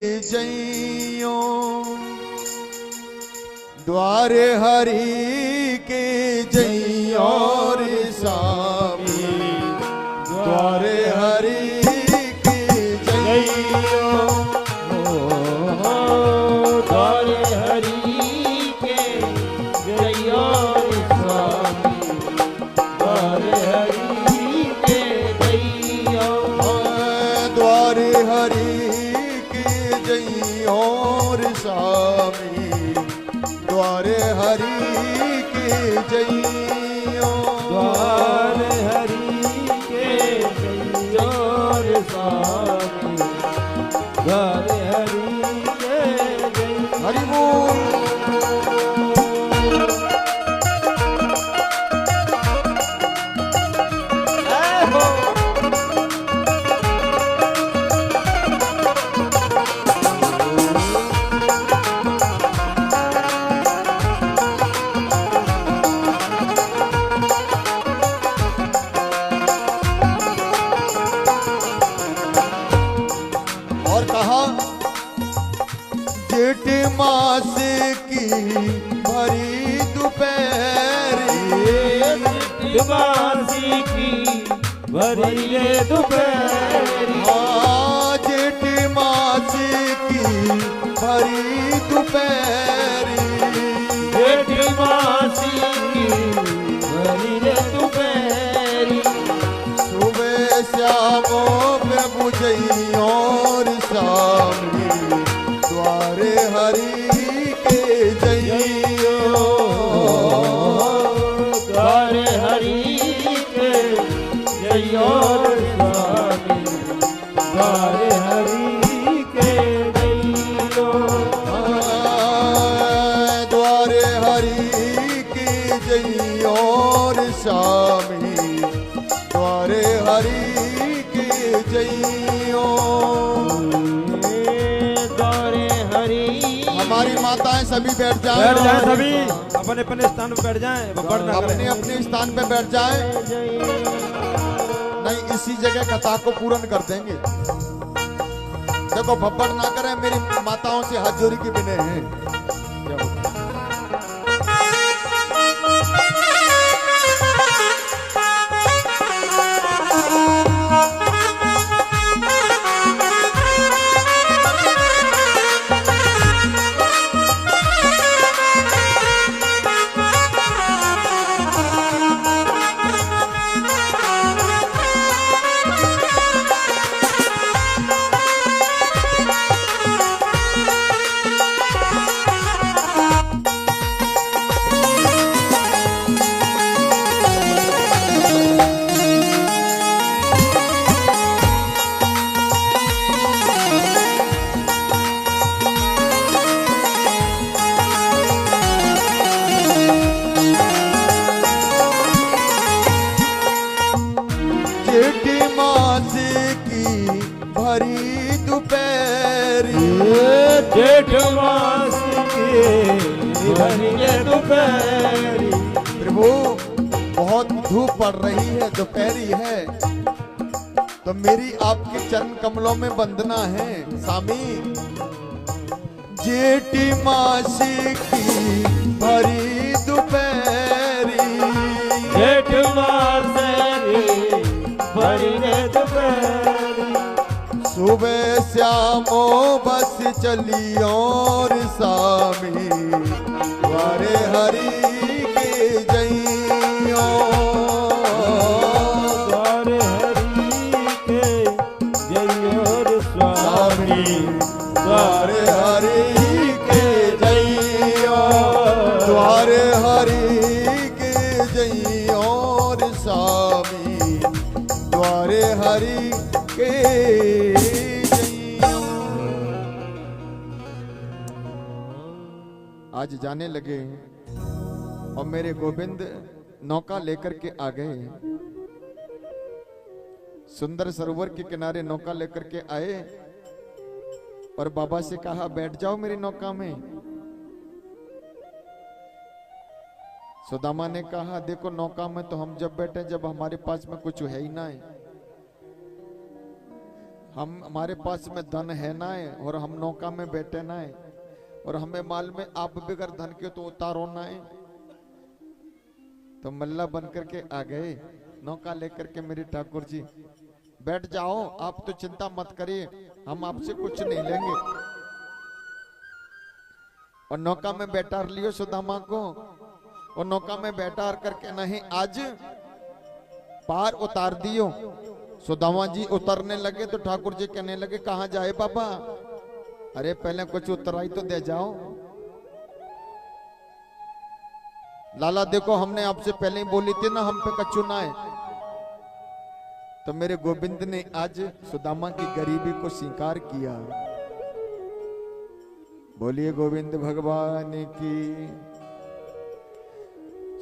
जइयो द्वारे हरि के जइयो रे स्वामी द्वारे हरि के जइयो द्वारे हरि के जइयो रे स्वामी द्वारे हरि के जइयो द्वारे हरि और स्वामी द्वारे हरि के जइयो द्वारे हरि के जइयो रे स्वामी द्वारे हरि के जइयो हरि बोल। जेठ मास की भरी दोपहरी जेठ मास की भरी दोपहरी जेठ मास की भरी दोपहरी जेठ मास की भरी दोपहरी सुबह श्यामों पे बुझइयो और सामने द्वारे हरि के जइयो द्वारे हरि के जइयो स्वामी द्वारे हरि के जइयो द्वारे हरि के जइयो स्वामी द्वारे हरि के जइयो। हमारी माताएं सभी बैठ जाएं सभी अपने अपने स्थान पर बैठ जाएं, अपने अपने स्थान पे बैठ जाएं। नहीं इसी जगह कथा को पूर्ण कर देंगे। देखो भब्बड़ ना करें, मेरी माताओं से हाथ जोड़ी के बिने हैं। भरी दोपहरी जेठ मास की भरी दोपहरी प्रभु बहुत धूप पड़ रही है, दोपहरी है, तो मेरी आपके चरण कमलों में वंदना है स्वामी। जेठ मास की भरी दोपहरी जेठ मास की भरी दोपहरी सुबह श्यामो बस चलियो और स्वामी द्वारे हरि के जइयो द्वारे हरि के जइयो स्वामी द्वारे हरि के जइयो द्वारे हरि के जइयो स्वामी द्वारे हरि के आज जाने लगे और मेरे गोविंद नौका लेकर के आ गए। सुंदर सरोवर के किनारे नौका लेकर के आए और बाबा से कहा बैठ जाओ मेरी नौका में। सुदामा ने कहा देखो नौका में तो हम जब बैठे जब हमारे पास में कुछ है ही ना है, हम हमारे पास में धन है ना है और हम नौका में बैठे ना है और हमें माल में आप बगैर धन के तो उतारो ना है। तो मल्ला बन करके आ गए नौका लेकर के मेरे ठाकुर जी, बैठ जाओ, आप तो चिंता मत करिए, हम आपसे कुछ नहीं लेंगे। और नौका में बैठा लियो सुदामा को, और नौका में बैठा करके नहीं आज पार उतार दियो। सुदामा जी उतरने लगे तो ठाकुर जी कहने लगे कहां जाए बाबा? अरे पहले कुछ उतराई तो दे जाओ। लाला देखो हमने आपसे पहले ही बोली थी ना हम पे कच्चू ना है। तो मेरे गोविंद ने आज सुदामा की गरीबी को स्वीकार किया। बोलिए गोविंद भगवान की।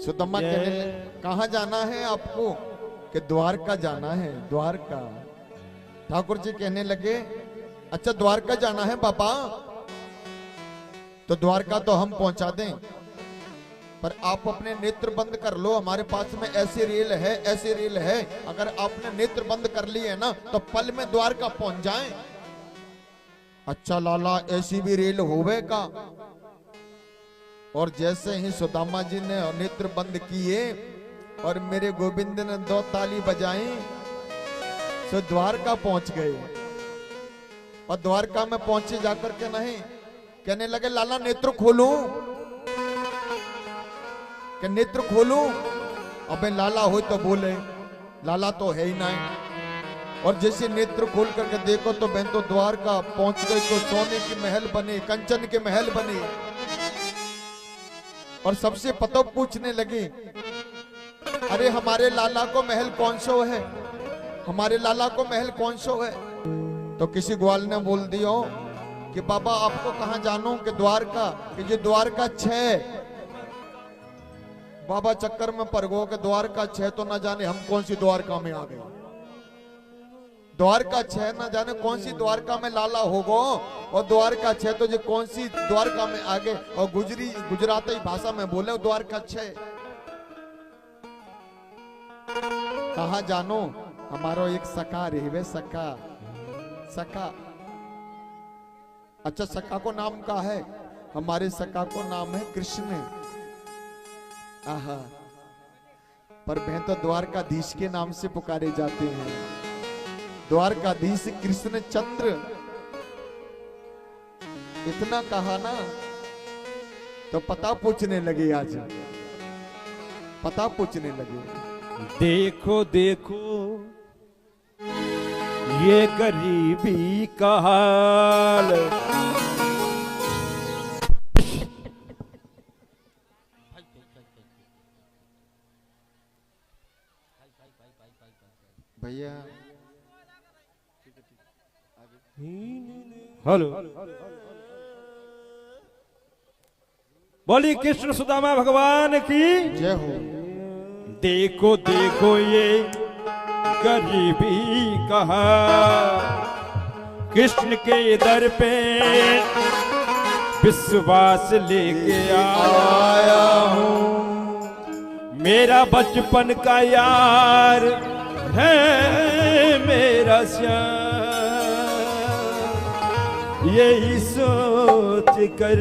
सुदामा कहने लगे कहां जाना है आपको? कि द्वारका जाना है। द्वारका। ठाकुर जी कहने लगे अच्छा द्वारका जाना है बाबा, तो द्वारका तो हम पहुंचा दें, पर आप अपने नेत्र बंद कर लो, हमारे पास में ऐसी रेल है, ऐसी रेल है, अगर आपने नेत्र बंद कर ली है ना तो पल में द्वारका पहुंच जाएं। अच्छा लाला ऐसी भी रेल होवे का? और जैसे ही सुदामा जी ने नेत्र बंद किए और मेरे गोविंद ने 2 ताली बजाई तो द्वारका पहुंच गए। और द्वारका में पहुंचे जाकर के नहीं कहने लगे लाला नेत्र खोलूं, कि नेत्र खोलूं? अबे लाला हो तो बोले, लाला तो है ही नहीं। और जैसे नेत्र खोल करके देखो तो बहन तो द्वारका पहुंच गई, तो सोने की महल बनी, कंचन के महल बनी। और सबसे पता पूछने लगे अरे हमारे लाला को महल कौन सो है, हमारे लाला को महल कौन सो है? तो किसी ग्वाल ने बोल दिया कि बाबा आपको कहां जानूं? कि द्वारका, कि ये द्वारका 6। बाबा चक्कर में पड़ गो कि द्वारका 6 तो ना जाने हम कौन सी द्वारका में आ गए। द्वारका 6 ना जाने कौन सी द्वारका में लाला होगो, और द्वारका 6 तो ये कौन सी द्वारका में आ गए। और गुजराती भाषा में बोले द्वारका 6। कहा जानो हमारो एक सखा रेवे, सखा सखा। अच्छा सखा को नाम का है? हमारे सखा को नाम है कृष्ण। आहा, पर बहन तो द्वारकाधीश के नाम से पुकारे जाते हैं। द्वारकाधीश कृष्ण चंद्र। इतना कहा ना तो पता पूछने लगे, आज पता पूछने लगे। देखो देखो ये गरीबी का हाल, भैया हेलो बोली कृष्ण सुदामा भगवान की जय हो। देखो देखो ये गरीबी कहा, कृष्ण के दर पे विश्वास लेके आया हूँ। मेरा बचपन का यार है मेरा श्याम, यही सोच कर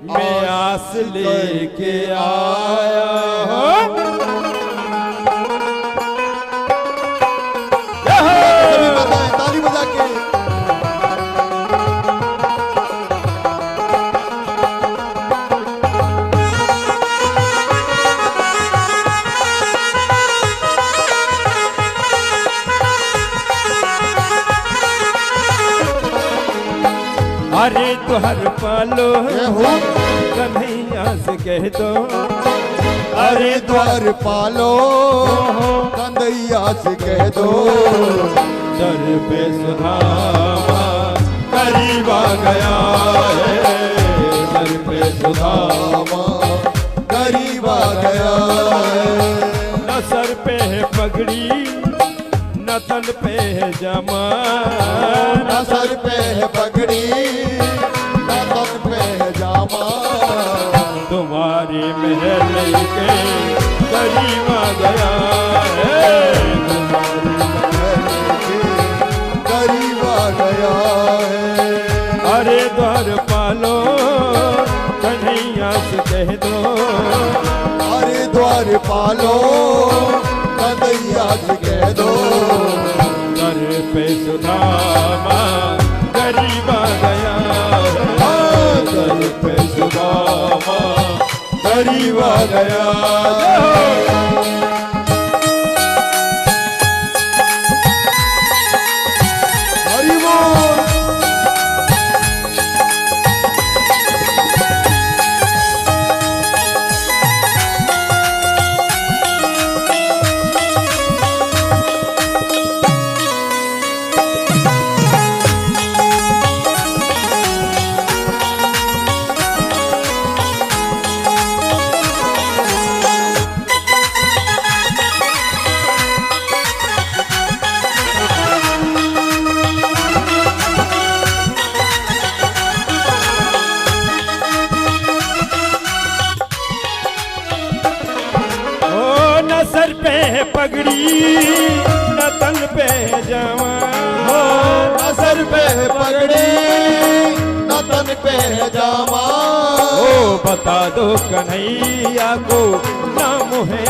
मैं आस लेके आया हूँ। ताली बजा के। अरे तो हर पालो कन्हैया से कह दो, अरे द्वार पालो कंदैया से कह दो। दर पे सुदामा करीब आ गया है, दर पे सुदामा करीब आ गया है। न सर पे है पगड़ी न तन पे है जमा, न सर पे है पगड़ी न तन पे है जामा। तुम्हारी महल के करीब आ गया है, करीब आ द्वार पालो कन्हैया से कह दो हरे द्वार पालो कन्हैया से कह दो दर पे सुदामा गरीब आ गया दर पे सुदामा गरीब आ गया हरि बोल। सर पे पगड़ी न तन पे जामा न सर पे पगड़ी न तन पे जामा ओ बता दो कन्हैया को ना मुहे